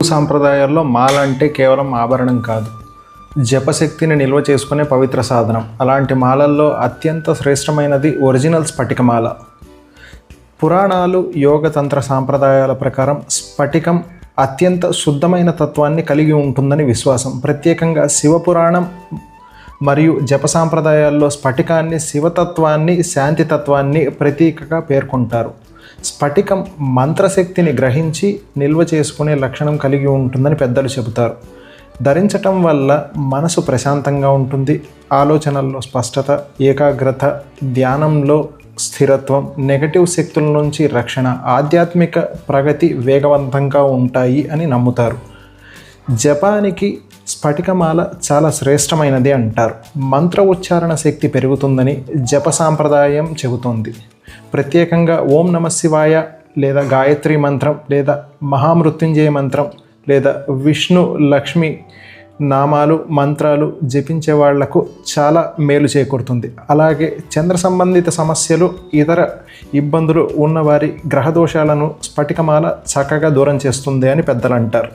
సాంప్రదాయాల్లో మాల అంటే కేవలం ఆభరణం కాదు, జపశక్తిని నిల్వ చేసుకునే పవిత్ర సాధనం. అలాంటి మాలల్లో అత్యంత శ్రేష్టమైనది ఒరిజినల్ స్ఫటికమాల. పురాణాలు, యోగతంత్ర సాంప్రదాయాల ప్రకారం స్ఫటికం అత్యంత శుద్ధమైన తత్వాన్ని కలిగి ఉంటుందని విశ్వాసం. ప్రత్యేకంగా శివపురాణం మరియు జప సాంప్రదాయాల్లో స్ఫటికాన్ని శివతత్వాన్ని, శాంతితత్వాన్ని ప్రతీకగా పేర్కొంటారు. స్ఫటికం మంత్రశక్తిని గ్రహించి నిల్వ చేసుకునే లక్షణం కలిగి ఉంటుందని పెద్దలు చెబుతారు. ధరించటం వల్ల మనసు ప్రశాంతంగా ఉంటుంది. ఆలోచనల్లో స్పష్టత, ఏకాగ్రత, ధ్యానంలో స్థిరత్వం, నెగటివ్ శక్తుల నుంచి రక్షణ, ఆధ్యాత్మిక ప్రగతి వేగవంతంగా ఉంటాయి అని నమ్ముతారు. జపానికి స్ఫటికమాల చాలా శ్రేష్టమైనది అంటారు. మంత్ర ఉచ్చారణ శక్తి పెరుగుతుందని జప సాంప్రదాయం చెబుతోంది. ప్రత్యేకంగా ఓం నమ శివాయ లేదా గాయత్రి మంత్రం లేదా మహామృత్యుంజయ మంత్రం లేదా విష్ణు లక్ష్మి నామాలు, మంత్రాలు జపించే వాళ్లకు చాలా మేలు చేకూరుతుంది. అలాగే చంద్ర సంబంధిత సమస్యలు, ఇతర ఇబ్బందులు ఉన్నవారి గ్రహదోషాలను స్ఫటికమాల చక్కగా దూరం చేస్తుంది అని పెద్దలు అంటారు.